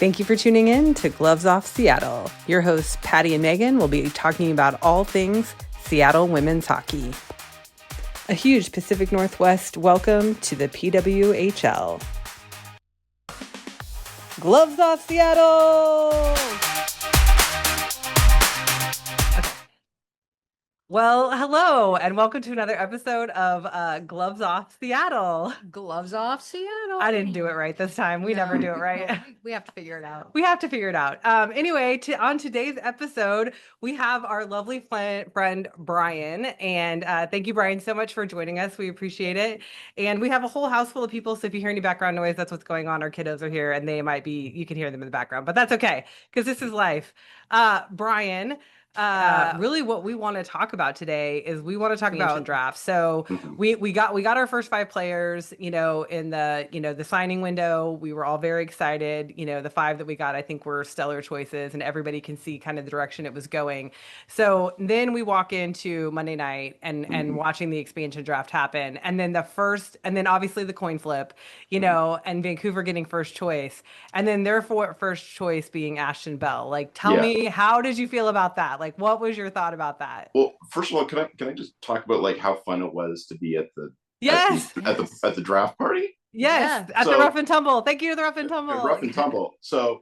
Thank you for tuning in to Gloves Off Seattle. Your hosts, Patti and Meagan, will be talking about all things Seattle women's hockey. A huge Pacific Northwest welcome to the PWHL. Gloves Off Seattle! Well, hello, and welcome to another episode of Gloves Off Seattle. Gloves Off Seattle. I didn't do it right this time. We never do it right. No, we have to figure it out. We have to figure it out. Anyway, on today's episode, we have our lovely friend, Bryan. And thank you, Bryan, so much for joining us. We appreciate it. And we have a whole house full of people. So if you hear any background noise, that's what's going on. Our kiddos are here and they might be, you can hear them in the background, but that's okay because this is life. Bryan, really what we want to talk about today is we want to talk about draft. So we got our first 5 players, in the signing window. We were all very excited. The 5 that we got, I think, were stellar choices, and everybody can see kind of the direction it was going. So then we walk into Monday night and watching the expansion draft happen, and then obviously the coin flip, and Vancouver getting first choice, and then their first choice being Ashton Bell. Like, tell me, how did you feel about that? Like, what was your thought about that? Well, first of all, can I just talk about like how fun it was to be at the at the draft party? Yes, at the Rough and Tumble. Thank you to the Rough and Tumble. Rough and Tumble. So,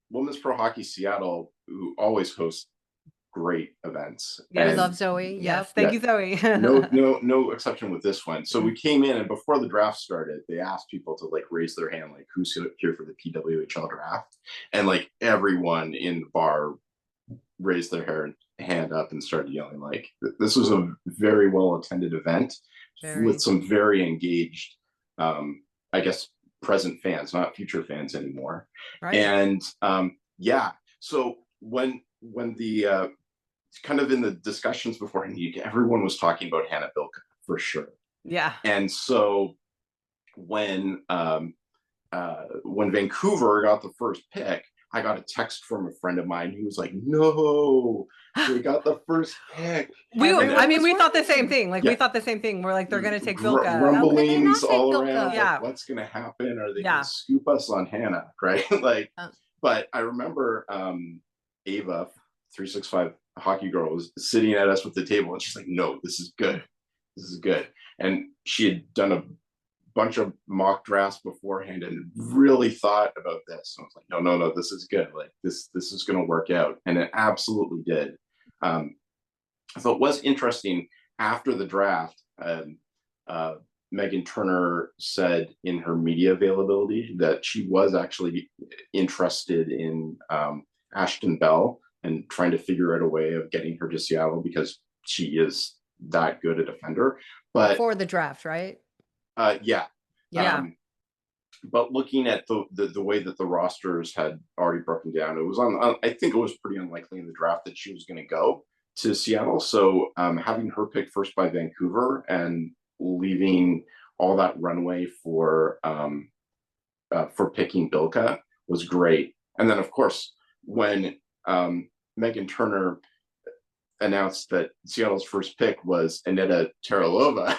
Women's Pro Hockey Seattle, who always hosts great events. Yeah, I love Zoe. Yes, thank you, Zoe. no exception with this one. So we came in, and before the draft started, they asked people to like raise their hand, like who's here for the PWHL draft, and like everyone in the bar raised their hand up and started yelling. Like, this was a very well attended event with some very engaged, I guess, present fans, not future fans anymore. Right. And so when the kind of in the discussions beforehand, everyone was talking about Hannah Bilka for sure. Yeah. And so when Vancouver got the first pick, I got a text from a friend of mine who was like, "No, we got the first pick." We thought the same thing. Like, we thought the same thing. We're like, they're going to take Bilka. Rumblings all around. Yeah. Like, what's going to happen? Are they going to scoop us on Hannah? Right? But I remember Ava, 365 Hockey Girl, was sitting at us with the table, and she's like, "No, this is good. This is good." And she had done a bunch of mock drafts beforehand and really thought about this. And I was like, no, this is good. Like, this is going to work out. And it absolutely did. So it was interesting after the draft. Megan Turner said in her media availability that she was actually interested in Ashton Bell and trying to figure out a way of getting her to Seattle because she is that good a defender. But before the draft, right? Yeah. But looking at the way that the rosters had already broken down, it was I think it was pretty unlikely in the draft that she was going to go to Seattle. So having her picked first by Vancouver and leaving all that runway for picking Bilka was great. And then, of course, when Megan Turner announced that Seattle's first pick was Aneta Teralova.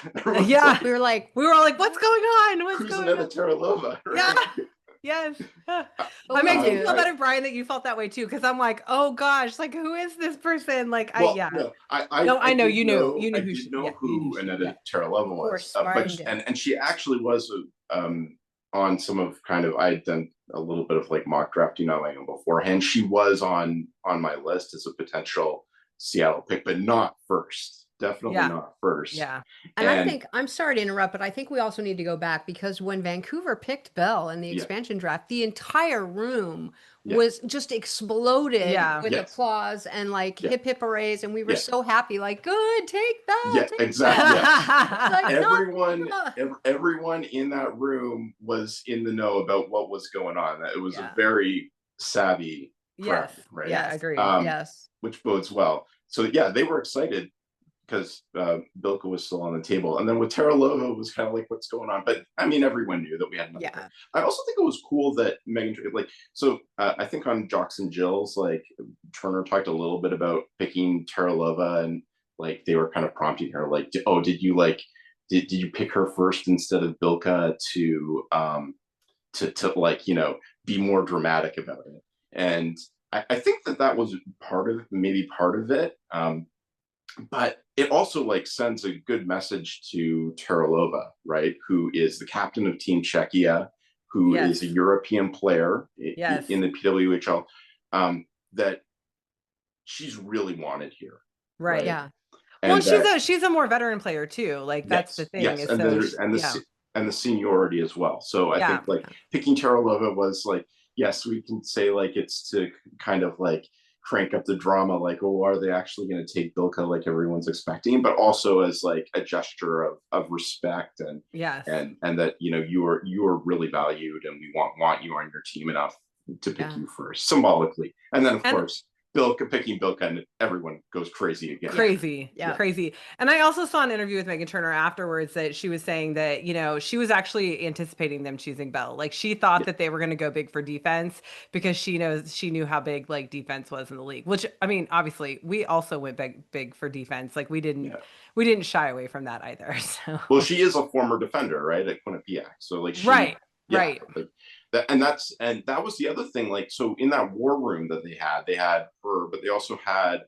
We were all like, what's going on? Who's Aneta Teralova? Right? Yeah. Yes. I makes me feel better, Bryan, that you felt that way too, because I'm like, oh gosh, like, who is this person? Like, I know you knew who Aneta Teralova was, and she actually was on some of kind of, I had done a little bit of like mock drafting on my own beforehand. She was on my list as a potential Seattle pick, but not first. Definitely not first. Yeah. And I think, I'm sorry to interrupt, but I think we also need to go back because when Vancouver picked Bell in the expansion draft, the entire room was just exploded with applause and like hip hip hoorays, and we were so happy, like, good, take Bell. Yeah, exactly. Like, everyone in that room was in the know about what was going on. It was a very savvy crowd, right? Yeah, agreed. Which bodes well. So they were excited because Bilka was still on the table. And then with Teralova, it was kind of like, what's going on? But I mean, everyone knew that we had another pick. I also think it was cool that Megan, I think on Jocks and Jills, like, Turner talked a little bit about picking Teralova, and like they were kind of prompting her, like, did you pick her first instead of Bilka to be more dramatic about it. And I think that was maybe part of it. But it also like sends a good message to Teralova, right? Who is the captain of Team Czechia, who is a European player in the PWHL, that she's really wanted here. Right. Yeah. And well, she's a more veteran player too. Like that's the thing. Yes, and the seniority as well. So I think like picking Teralova was like, yes, we can say like it's to kind of like crank up the drama, like, oh, are they actually going to take Bilka like everyone's expecting, but also as like a gesture of respect and and that, you know, you are really valued and we want you on your team enough to pick you first symbolically. And then of course picking Bilka, and everyone goes crazy again. Crazy. And I also saw an interview with Megan Turner afterwards that she was saying that, you know, she was actually anticipating them choosing Bell. Like she thought that they were going to go big for defense because she knew how big like defense was in the league, which I mean, obviously we also went big for defense. Like we didn't shy away from that either. So well, she is a former defender, right, at Quinnipiac. So like right. Like, that was the other thing. Like, so in that war room that they had her, but they also had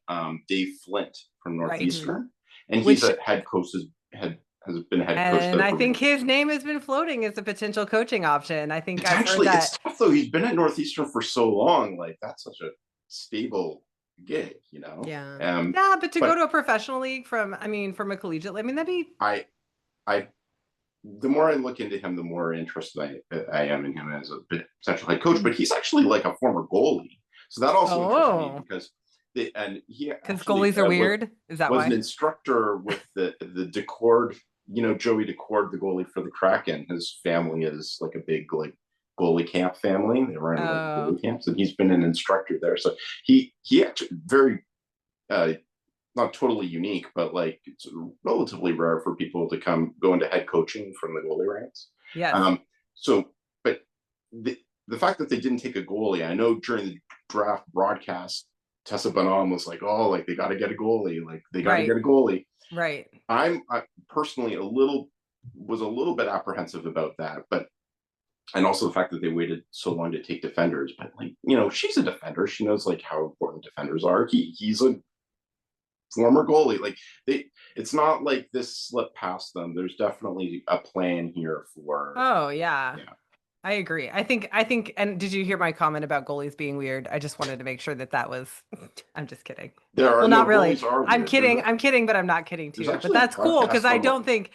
Dave Flint from Northeastern, and he's a head coach. Has been a head coach. And I think his name has been floating as a potential coaching option. I think I've heard that. It's tough though. He's been at Northeastern for so long. Like that's such a stable gig, you know. But to go to a professional league from a collegiate, I mean that'd be. The more I look into him, the more interested I am in him as a potential head coach. But he's actually like a former goalie, so that also interests me because goalies are weird. Is that was an instructor with the Decord, you know, Joey Decord, the goalie for the Kraken. His family is like a big like goalie camp family. They run like goalie camps, and he's been an instructor there. So he actually very. Not totally unique, but like it's relatively rare for people to go into head coaching from the goalie ranks. But the fact that they didn't take a goalie, I know during the draft broadcast, Tessa Bonhomme was like, "Oh, like they got to get a goalie, like they got to get a goalie." Right. I personally was a little bit apprehensive about that, and also the fact that they waited so long to take defenders. But like, you know, she's a defender; she knows like how important defenders are. He's a former goalie. Like it's not like this slipped past them. There's definitely a plan here for. I agree. I think, and did you hear my comment about goalies being weird? I just wanted to make sure that was, I'm just kidding. Not really. I'm kidding, but I'm not kidding too. But that's cool because I think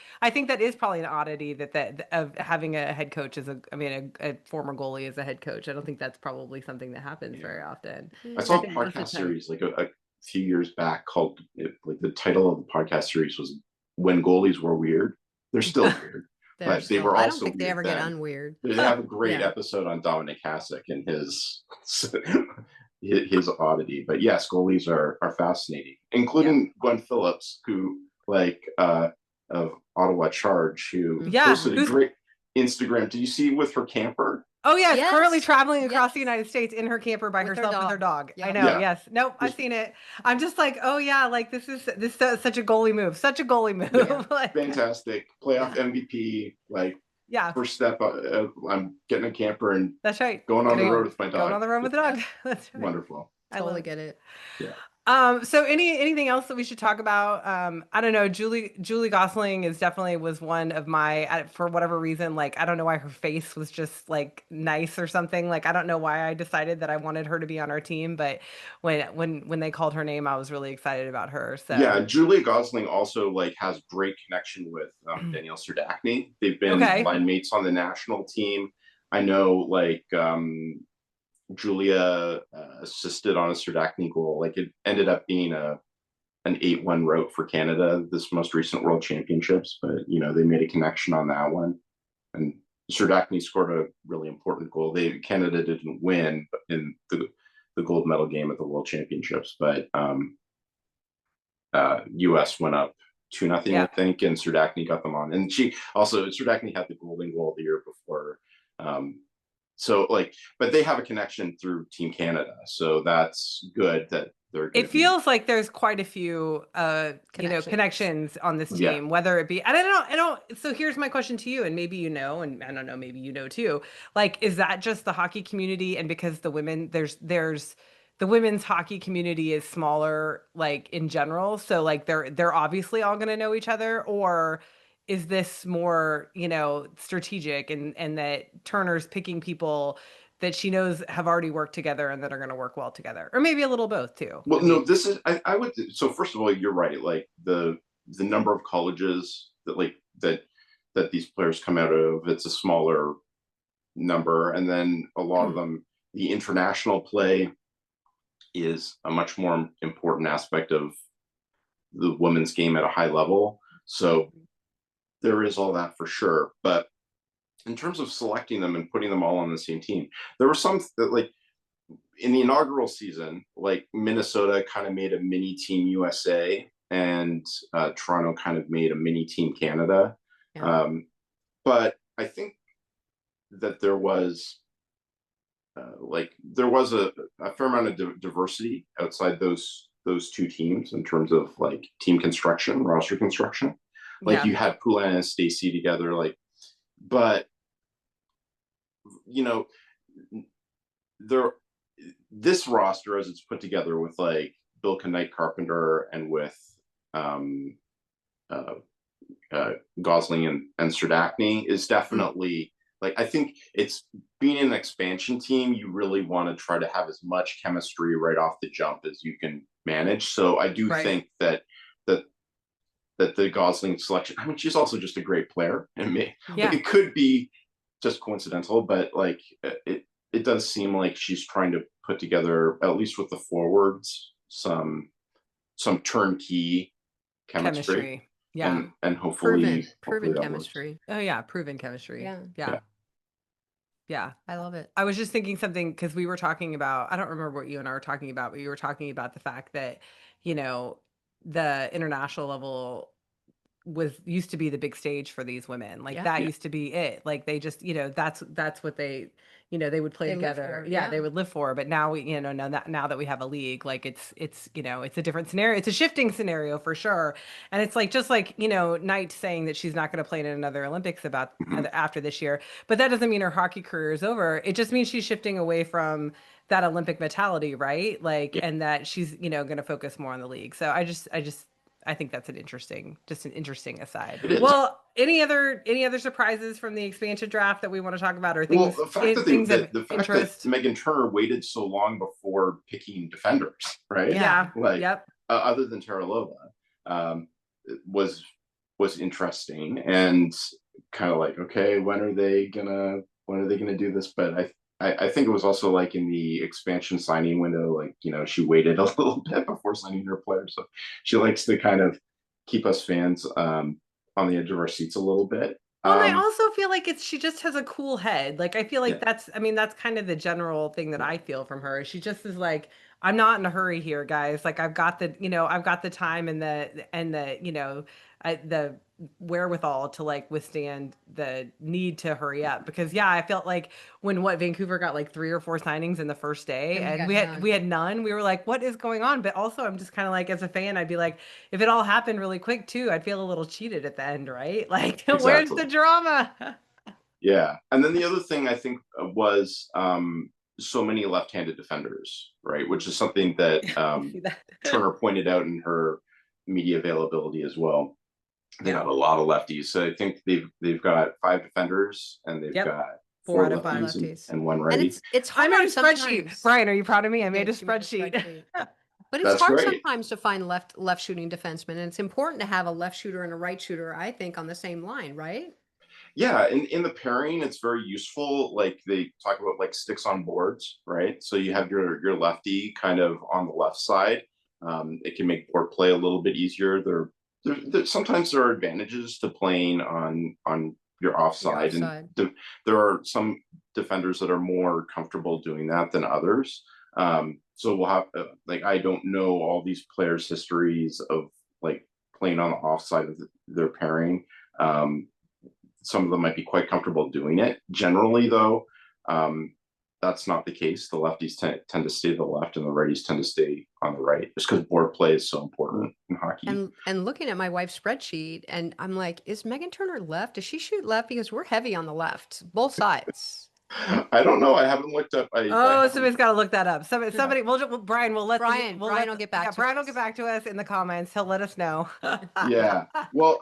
that is probably an oddity that of having a head coach a former goalie as a head coach. I don't think that's probably something that happens very often. I saw a podcast series like a few years back called like the title of the podcast series was "When Goalies Were Weird." They're still weird. But they were also. I don't think they ever get unweird. They have a great episode on Dominic Hasek and his oddity. But yes, goalies are fascinating, including Gwen Phillips, who like of Ottawa Charge, who posted a great Instagram. Did you see with her camper? Oh yes, currently traveling across the United States in her camper by herself with her dog. I know. Yes. Nope. I've seen it. I'm just like, oh yeah, like this is such a goalie move. Such a goalie move. Like, fantastic playoff MVP. Like first step. I'm getting a camper and that's right. Going on the road with my dog. Going on the road with the dog. That's right. Wonderful. I totally get it. Yeah. So anything else that we should talk about? I don't know. Julie Gosling was one of my, for whatever reason, like, I don't know why her face was just like nice or something. Like, I don't know why I decided that I wanted her to be on our team, but when they called her name, I was really excited about her. So yeah, Julie Gosling also like has great connection with Danielle Serdachny. They've been line mates on the national team. I know like, Julia assisted on a Serdachny goal. Like it ended up being an 8-1 rout for Canada this most recent World Championships, but you know they made a connection on that one, and Serdachny scored a really important goal. Canada didn't win in the gold medal game at the World Championships, but U.S. went up 2-0, I think, and Serdachny got them on. And Serdachny had the golden goal the year before. So like, but they have a connection through Team Canada, so that's good that It feels like there's quite a few connections on this team, whether it be, and I don't, so here's my question to you, and maybe you know, and I don't know, maybe you know too, like, is that just the hockey community? And because the women, there's the women's hockey community is smaller, like in general, so like they're obviously all going to know each other, or is this more, strategic, and that Turner's picking people that she knows have already worked together and that are going to work well together, or maybe a little both too? Well, no, this is, I would, so first of all, you're right. Like the number of colleges that these players come out of, it's a smaller number. And then a lot of them, the international play is a much more important aspect of the women's game at a high level. So there is all that for sure. But in terms of selecting them and putting them all on the same team, there were some that, like, in the inaugural season, like Minnesota kind of made a mini team USA, and Toronto kind of made a mini team Canada. Yeah. But I think that there was a fair amount of diversity outside those two teams in terms of like team construction, roster construction. Like you had Poulin and Stacey together, like, but this roster as it's put together with like Bill Knight Carpenter and with Gosling and Stradakny is definitely like, I think it's being an expansion team, you really want to try to have as much chemistry right off the jump as you can manage. So I do think that the Gosling selection, I mean, she's also just a great player, and like, it could be just coincidental, but like it does seem like she's trying to put together, at least with the forwards, some turnkey chemistry. Yeah. And hopefully proven chemistry. Oh yeah, proven chemistry. Yeah. I love it. I was just thinking something, because we were talking about, I don't remember what you and I were talking about, but you were talking about the fact that, the international level used to be the big stage for these women. Like that used to be it. Like they just, that's what they, they would play together. They would live for. But now now that we have a league, like it's a different scenario. It's a shifting scenario for sure. And it's like, just like, Knight saying that she's not going to play in another Olympics after this year, but that doesn't mean her hockey career is over. It just means she's shifting away from that Olympic mentality, right? Like, and that she's, going to focus more on the league. So I think that's an interesting aside. Well, any other surprises from the expansion draft that we want to talk about, or things? Well, the fact that Meagan Turner waited so long before picking defenders, right? Yeah. Like, other than Teralova, was interesting, and kind of like, okay, when are they gonna do this? But I think it was also like in the expansion signing window, like, she waited a little bit before signing her player. So she likes to kind of keep us fans on the edge of our seats a little bit. Well, and I also feel like she just has a cool head. Like, I feel like that's kind of the general thing that I feel from her. She just is like, I'm not in a hurry here, guys. Like, I've got the time and the wherewithal to like withstand the need to hurry up, because I felt like when Vancouver got like 3 or 4 signings in the first day, and we had none, we were like, what is going on? But also, I'm just kind of like, as a fan, I'd be like, if it all happened really quick too, I'd feel a little cheated at the end, right? Like, where's the drama? And then the other thing I think was so many left-handed defenders, right? Which is something that Turner pointed out in her media availability as well. They got a lot of lefties, so I think they've got 5 defenders, and they've got 4 lefties and 1 righty. And it's hard. I made a spreadsheet. Brian, are you proud of me? I made a spreadsheet. But it's hard sometimes to find left shooting defensemen, and it's important to have a left shooter and a right shooter, I think, on the same line, right? Yeah, in the pairing, it's very useful. Like they talk about like sticks on boards, right? So you have your lefty kind of on the left side. It can make board play a little bit easier. Sometimes there are advantages to playing on your offside, and there are some defenders that are more comfortable doing that than others. So we'll have I don't know all these players' histories of like playing on the offside of their pairing. Some of them might be quite comfortable doing it. Generally, though, that's not the case. The lefties tend to stay to the left, and the righties tend to stay on the right, just because board play is so important in hockey. And looking at my wife's spreadsheet, and I'm like, is Megan Turner left? Does she shoot left? Because we're heavy on the left, both sides. I don't know. I haven't looked up. Somebody's got to look that up. Somebody, Brian will let Brian will get back. Brian will get back to us in the comments. He'll let us know. Yeah. Well,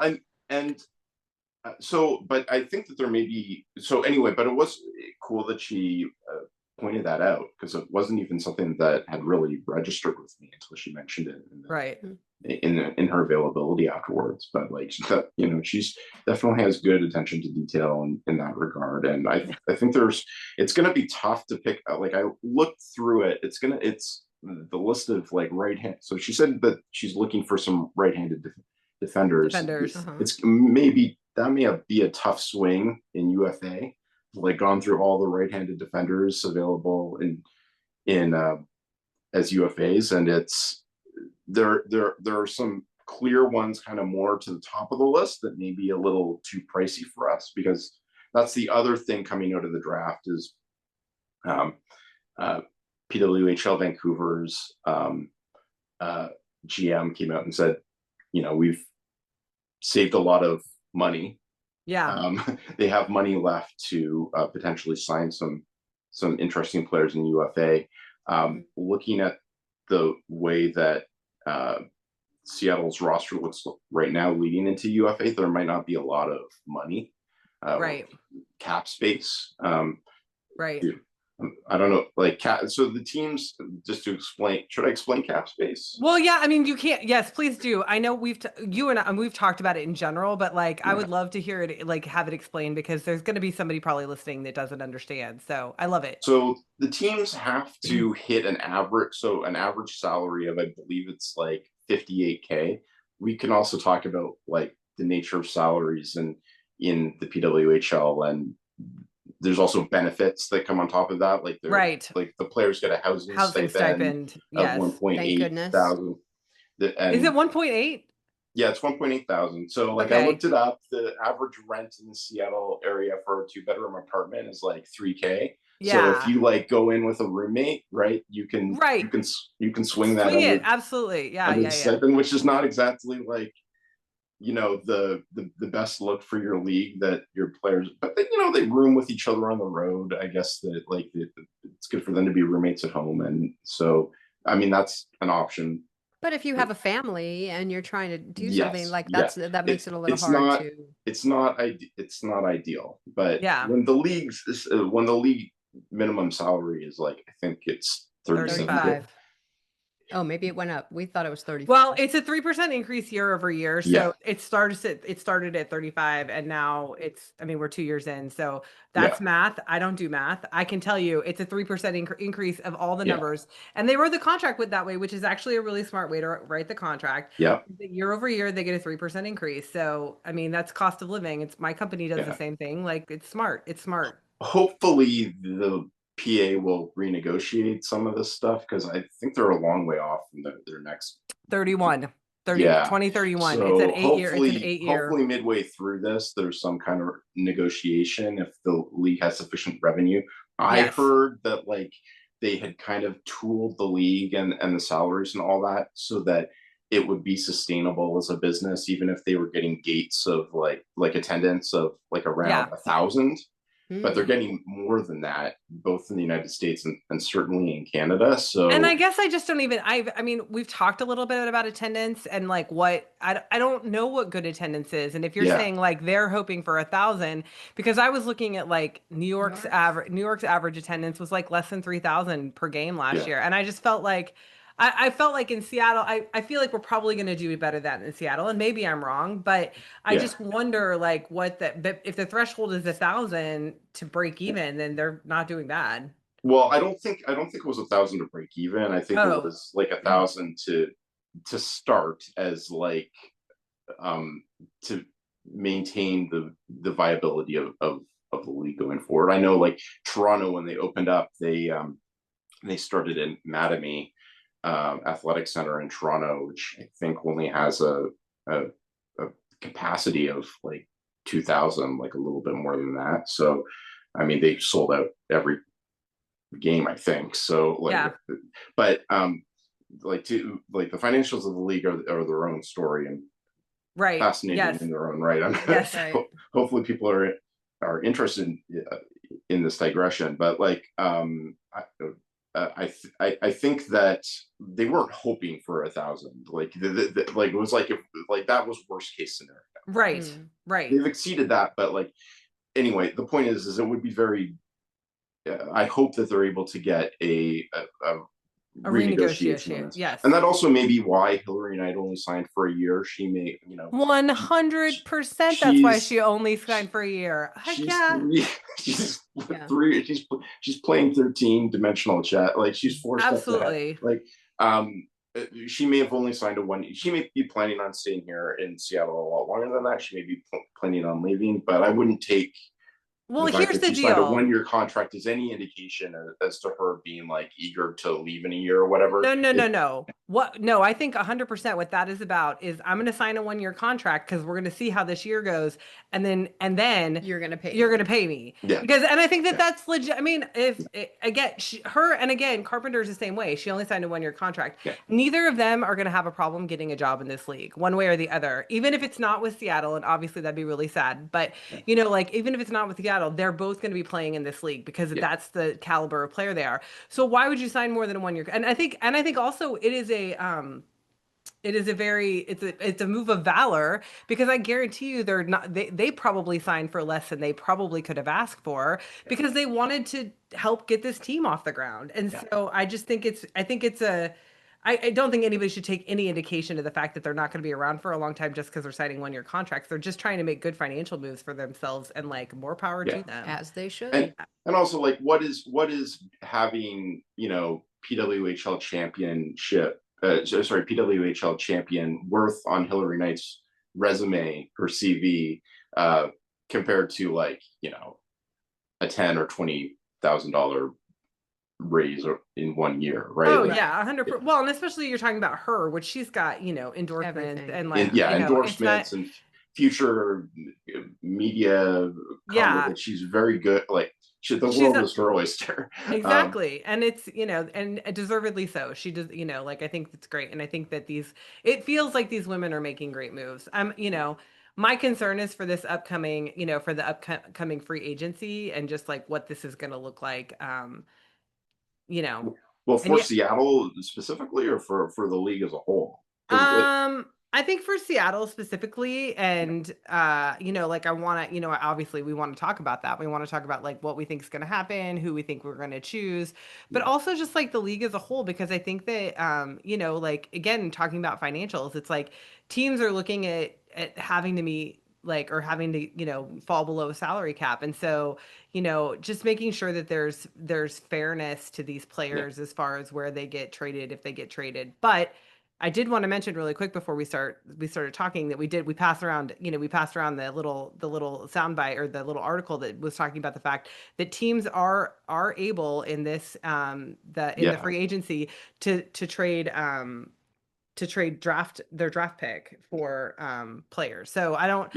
so, but I think that there may be. So anyway, but it was cool that she pointed that out, because it wasn't even something that had really registered with me until she mentioned it. Right. In her availability afterwards. But like, she's definitely has good attention to detail in that regard. And I think it's going to be tough to pick. Like, I looked through it. It's the list of like right hand. So she said that she's looking for some right-handed defenders. It's maybe that may be a tough swing in UFA. Like, gone through all the right-handed defenders available in as UFAs, and there are some clear ones kind of more to the top of the list that may be a little too pricey for us, because that's the other thing coming out of the draft is PWHL Vancouver's GM came out and said, we've saved a lot of money. Yeah. They have money left to potentially sign some interesting players in UFA. Looking at the way that Seattle's roster looks right now leading into UFA, there might not be a lot of money, right? Cap space, right? I don't know, like so the teams, just to explain, should I explain cap space? Well, yeah, I mean, you can't. Yes, please do. I know we've talked about it in general, but like, I would love to hear it, like, have it explained, because there's going to be somebody probably listening that doesn't understand. So I love it. So the teams have to hit an average salary of, I believe it's like $58K. We can also talk about like the nature of salaries in the PWHL, and there's also benefits that come on top of that. Like, right, like the players get a housing stipend yes, of 1.8 thousand. Is it 1.8? Yeah, it's 1.8 thousand. So like, I looked it up. The average rent in the Seattle area for a 2-bedroom apartment is like $3K. Yeah. So if you like go in with a roommate, right, you can swing that. Swing it, absolutely. Yeah. Stipend, which is not exactly like, the best look for your league, that your players, but they room with each other on the road. I guess that like it's good for them to be roommates at home, and so I mean that's an option. But if you have a family and you're trying to do something like that makes it a little hard to. It's not ideal, but when the league minimum salary is like, I think it's 35. Oh, maybe it went up. We thought it was 30. Well, it's a 3% increase year over year. So it started at 35, and now we're 2 years in. So that's math. I don't do math. I can tell you it's a 3% increase of all the numbers. And they wrote the contract with that way, which is actually a really smart way to write the contract. Yeah. Year over year, they get a 3% increase. So, I mean, that's cost of living. My company does the same thing. Like, it's smart. It's smart. Hopefully the PA will renegotiate some of this stuff, because I think they're a long way off from their next 2031. So it's an 8 year. It's an 8 year. Hopefully midway through this, there's some kind of negotiation if the league has sufficient revenue. I heard that like they had kind of tooled the league and the salaries and all that so that it would be sustainable as a business, even if they were getting gates of like attendance of like around 1,000. But they're getting more than that, both in the United States and certainly in Canada. So, and I guess I just don't even, I mean, we've talked a little bit about attendance and like I don't know what good attendance is. And if you're saying like they're hoping for 1,000, because I was looking at like New York's average attendance was like less than 3,000 per game last year. And I just felt like, I felt like in Seattle, I feel like we're probably going to do better than in Seattle, and maybe I'm wrong, but I just wonder like but if the threshold is 1,000 to break even, then they're not doing bad. Well, I don't think it was 1,000 to break even. I think it was like 1,000 to start as like to maintain the viability of the league going forward. I know like Toronto, when they opened up, they started in Mattamy Athletic Center in Toronto, which I think only has a capacity of like 2,000, like a little bit more than that. So, I mean, they sold out every game, I think. So like, but like the financials of the league are their own story and fascinating in their own right. Hopefully people are interested in this digression, but like I think that they weren't hoping for 1,000. Like like it was like like that was worst case scenario. Right. They've exceeded that, but like anyway, the point is it would be very. I hope that they're able to get a renegotiation on this. Yes, and that also may be why Hillary Knight only signed for a year. She may, 100%. That's why she only signed for a year. Heck she's playing 13-dimensional chess. Like she's forced absolutely. Like she may have only signed a 1. She may be planning on staying here in Seattle a lot longer than that. She may be planning on leaving, but I wouldn't take. Well, here's the deal. A 1-year contract is any indication as to her being like eager to leave in a year or whatever. No. No, I think 100% what that is about is I'm going to sign a 1-year contract because we're going to see how this year goes, and then you're going to pay me. Yeah. Because I think that's legit. I mean, if again, Carpenter's the same way. She only signed a 1-year contract. Yeah. Neither of them are going to have a problem getting a job in this league, one way or the other. Even if it's not with Seattle, and obviously that'd be really sad. But like even if it's not with Seattle, they're both going to be playing in this league because that's the caliber of player they are. So why would you sign more than a 1-year? And I think also it is a move of valor, because I guarantee you they probably signed for less than they probably could have asked for because they wanted to help get this team off the ground. And so I just think I don't think anybody should take any indication of the fact that they're not going to be around for a long time just because they're signing 1-year contracts. They're just trying to make good financial moves for themselves, and like more power to them. As they should. And also like what is having, PWHL champion worth on Hillary Knight's resume, her CV, compared to like, a $10,000 or $20,000 raise in 1 year, right? Oh yeah, 100%. Well, and especially you're talking about her, which she's got, endorsements and like endorsements and future media coverage. That she's very good. Like the world is her oyster. Exactly. And it's, and deservedly so. She does, like I think it's great. And I think that it feels like these women are making great moves. My concern is for this upcoming, for the upcoming free agency and just like what this is going to look like. Well, for Seattle specifically, or for the league as a whole? I think for Seattle specifically, and like I want to, obviously we want to talk about that. We want to talk about like what we think is going to happen, who we think we're going to choose, but also just like the league as a whole, because I think that like again, talking about financials, it's like teams are looking at having to meet like, or having to, fall below a salary cap. And so, just making sure that there's fairness to these players as far as where they get traded, if they get traded. But I did want to mention really quick before we started talking that we passed around the little soundbite, or the little article that was talking about the fact that teams are able in this, the free agency to trade, their draft pick for players. So I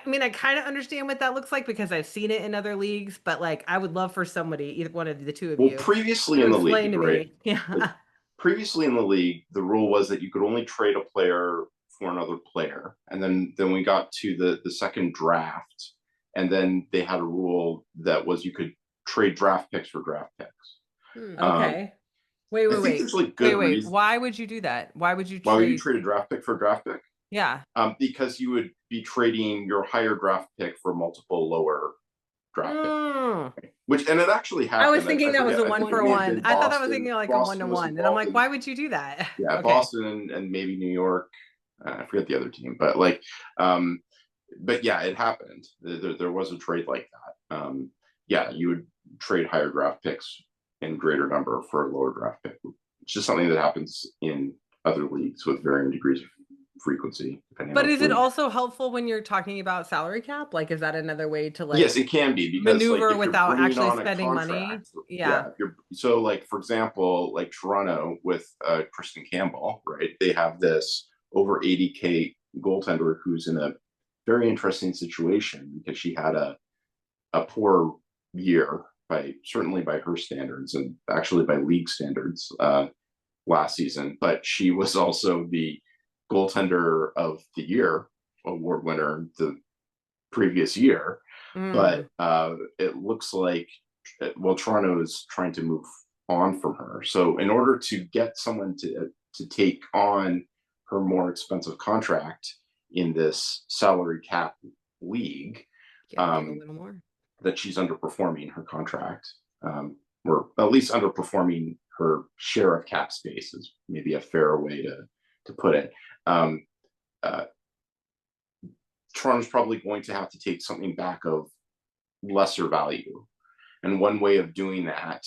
mean, I kind of understand what that looks like because I've seen it in other leagues, but like I would love for somebody, either one of the two of you, previously in the league, right? Yeah. Like, previously in the league, the rule was that you could only trade a player for another player, and then we got to the second draft, and then they had a rule that was you could trade draft picks for draft picks. Okay. Wait. Like Why would you do that? Why would you trade a draft pick for a draft pick? Yeah. Because you would be trading your higher draft pick for multiple lower draft picks. And it actually happened. I was thinking that was a 1-for-1. I thought I was thinking like a 1-to-1. And I'm like, why would you do that? Yeah, okay. Boston and maybe New York. I forget the other team, but like, but yeah, it happened. There was a trade like that. You would trade higher draft picks in greater number for a lower draft pick. It's just something that happens in other leagues with varying degrees of frequency. But is it also helpful when you're talking about salary cap? Like, is that another way to like? Yes, it can be, because maneuver like, without actually spending money. Yeah. So like, for example, like Toronto with Kristen Campbell, right? They have this over 80K goaltender who's in a very interesting situation because she had a poor year certainly by her standards and actually by league standards last season. But she was also the goaltender of the year award winner the previous year. But it looks like, well, Toronto is trying to move on from her. So in order to get someone to take on her more expensive contract in this salary cap league, a little more. that she's underperforming her contract, or at least underperforming her share of cap space is maybe a fairer way to put it. Toronto's probably going to have to take something back of lesser value. And one way of doing that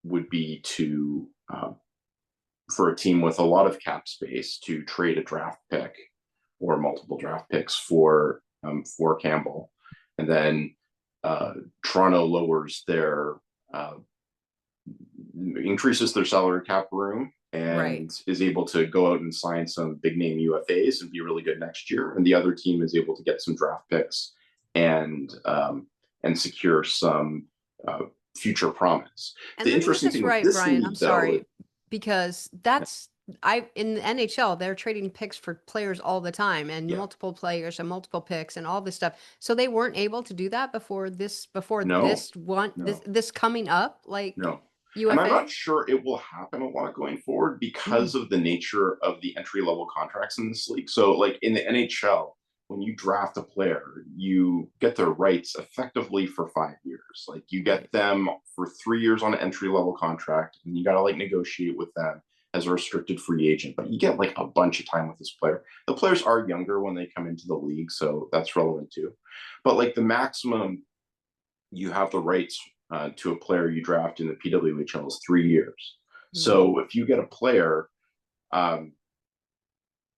would be to, for a team with a lot of cap space, to trade a draft pick or multiple draft picks for Campbell. And then Toronto lowers increases their salary cap room and is able to go out and sign some big name UFAs and be really good next year. And the other team is able to get some draft picks and secure some future promise. And the interesting thing with this Bryan, I'm sorry, because that's in the NHL, they're trading picks for players all the time, and multiple players and multiple picks and all this stuff. So they weren't able to do that before this coming up, like UFA? And I'm not sure it will happen a lot going forward because of the nature of the entry level contracts in this league. So like in the NHL, when you draft a player, you get their rights effectively for 5 years. Like you get them for 3 years on an entry level contract, and you got to like negotiate with them as a restricted free agent, but you get like a bunch of time with this player. The players are younger when they come into the league, so that's relevant too. But like the maximum you have the rights to a player you draft in the PWHL is 3 years. So if you get a player,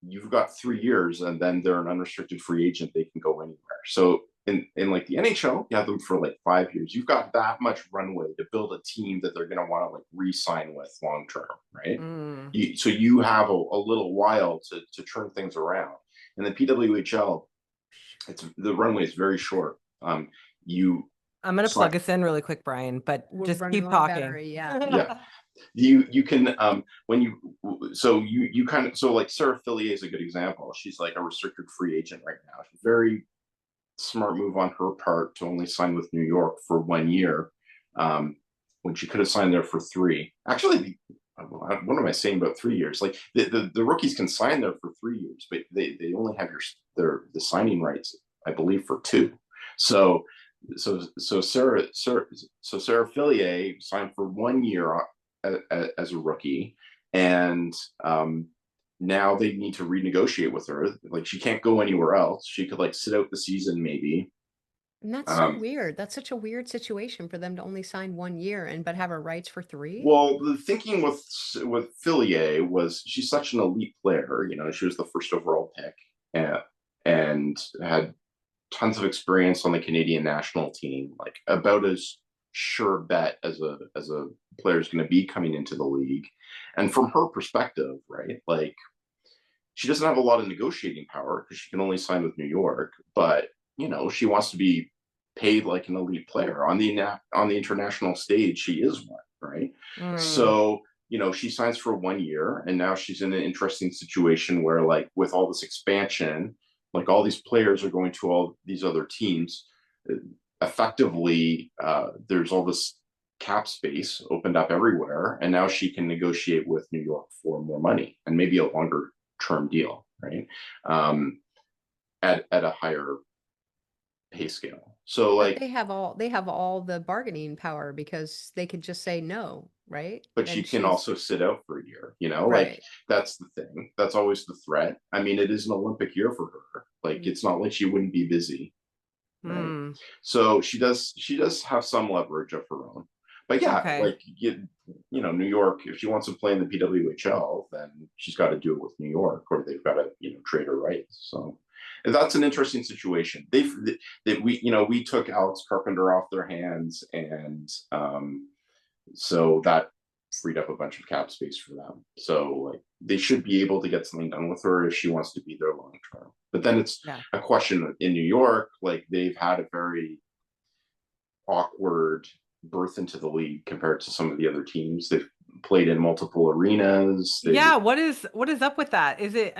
you've got 3 years, and then they're an unrestricted free agent. They can go anywhere. So in like the NHL, you have them for like 5 years. You've got that much runway to build a team that they're going to want to like re-sign with long term, right? So you have a little while to turn things around. In the PWHL, the runway is very short. I'm going to plug us in really quick, Bryan, but just keep talking. Battery, you can you kind of, so like Sarah Fillier is a good example. She's like a restricted free agent right now. She's very smart move on her part to only sign with New York for 1 year, when she could have signed there for 3. Actually, what am I saying about 3 years? Like the rookies can sign there for 3 years, but they only have the signing rights, I believe, for 2. So Sarah Fillier signed for 1 year as a rookie, and now they need to renegotiate with her. Like she can't go anywhere else. She could like sit out the season maybe. And that's so weird. That's such a weird situation for them to only sign 1 year but have her rights for 3. Well, the thinking with Fillier was she's such an elite player. You know, she was the first overall pick and had tons of experience on the Canadian national team, like about as sure bet as a player is going to be coming into the league. And from her perspective, right, like she doesn't have a lot of negotiating power because she can only sign with New York, but you know, she wants to be paid like an elite player on the international stage. She is one, right? So you know, she signs for 1 year, and now she's in an interesting situation where, like, with all this expansion, like all these players are going to all these other teams. Effectively, there's all this cap space opened up everywhere, and now she can negotiate with New York for more money and maybe a longer term deal, right? At a higher pay scale. So like they have all the bargaining power because they could just say no, right? But she can also sit out for a year, you know, like that's the thing. That's always the threat. I mean, it is an Olympic year for her. Like it's not like she wouldn't be busy. Right. So she does have some leverage of her own. But yeah, like you know, New York, if she wants to play in the PWHL, then she's got to do it with New York, or they've got to, you know, trade her rights. So that's an interesting situation. We took Alex Carpenter off their hands, and so that freed up a bunch of cap space for them. So like they should be able to get something done with her if she wants to be there long term. But then it's a question in New York, like they've had a very awkward birth into the league compared to some of the other teams. They've played in multiple arenas. What is up with that? Is it?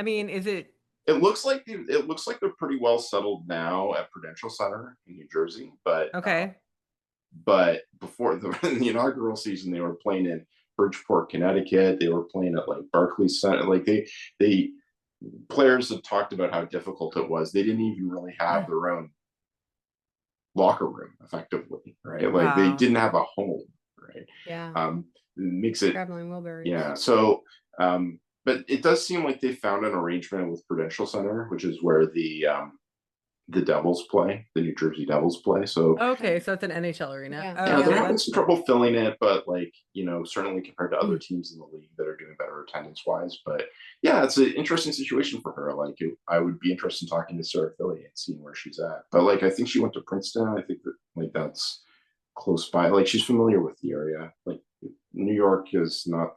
It looks like they're pretty well settled now at Prudential Center in New Jersey, but okay. But before the inaugural season, they were playing in Bridgeport, Connecticut. They were playing at like Barclays Center. Like they players have talked about how difficult it was. They didn't even really have their own locker room, effectively, right? Like they didn't have a home, right? Yeah. It makes it. Yeah. So, but it does seem like they found an arrangement with Prudential Center, which is where the Devils play, the New Jersey Devils play. So okay, so it's an NHL arena. Yeah, they're having some trouble filling it, but like, certainly compared to other teams in the league that are doing better attendance wise. But yeah, it's an interesting situation for her. Like I would be interested in talking to Sarah Philly and seeing where she's at. But like I think she went to Princeton. I think that like that's close by. Like she's familiar with the area. Like New York is not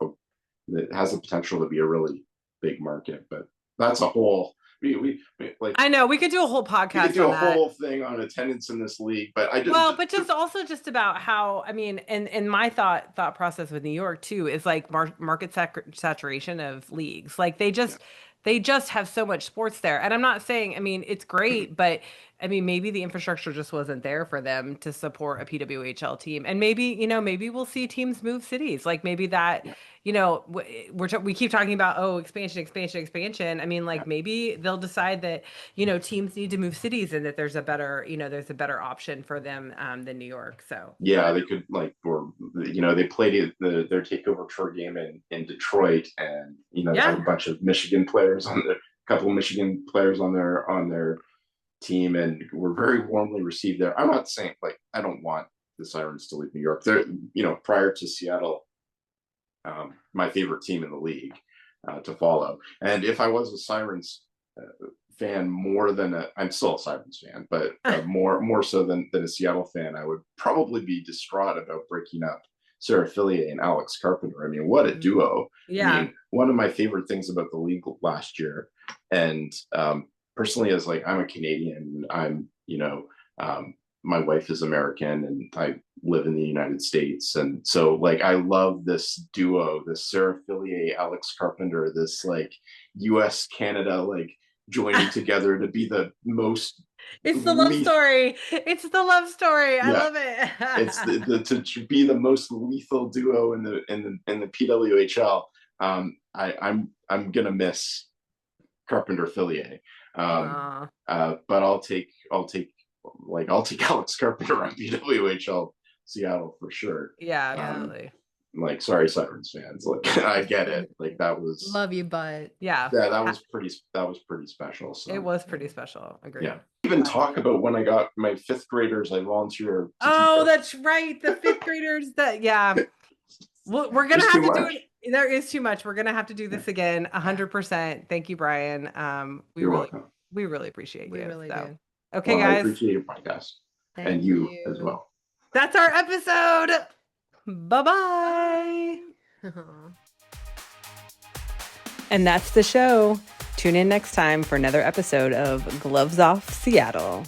it has the potential to be a really big market, but that's a whole we like I know we could do a whole podcast. We could do a whole thing on attendance in this league, but also just about how and my thought process with New York too is like market saturation of leagues. Like they just have so much sports there, and I'm not saying it's great, but maybe the infrastructure just wasn't there for them to support a PWHL team, and maybe we'll see teams move cities. Like maybe that. We keep talking about expansion. Maybe they'll decide that teams need to move cities and that there's a better option for them than New York. So yeah, they could they played their takeover tour game in Detroit, and had a bunch of Michigan players couple of Michigan players on their team, and were very warmly received there. I'm not saying I don't want the Sirens to leave New York. They're prior to Seattle. My favorite team in the league to follow. And if I was a Sirens fan I'm still a Sirens fan, but more so than a Seattle fan, I would probably be distraught about breaking up Sarah Fillier and Alex Carpenter. What a duo. Yeah. One of my favorite things about the league last year, and personally as I'm a Canadian, I'm my wife is American and I live in the United States. And so I love this duo, this Sarah Fillier, Alex Carpenter, this US Canada, joining together to be the most. It's the love story. It's the love story. I love it. It's to be the most lethal duo in the PWHL. I'm going to miss Carpenter Fillier. But I'll take Alex Carpenter on PWHL Seattle for sure. Yeah, absolutely. Sorry, Sirens fans. I get it. That was love you, but that was pretty special. So. It was pretty special. Agreed. Yeah. Even talk about when I got my fifth graders. I volunteer. That's right. The fifth graders. We're gonna have to do it. There is too much. We're gonna have to do this again. 100%. Thank you, Bryan. You're welcome. We really appreciate you. We really do. Okay, guys. I appreciate your podcast. And you as well. That's our episode. Bye-bye. And that's the show. Tune in next time for another episode of Gloves Off Seattle.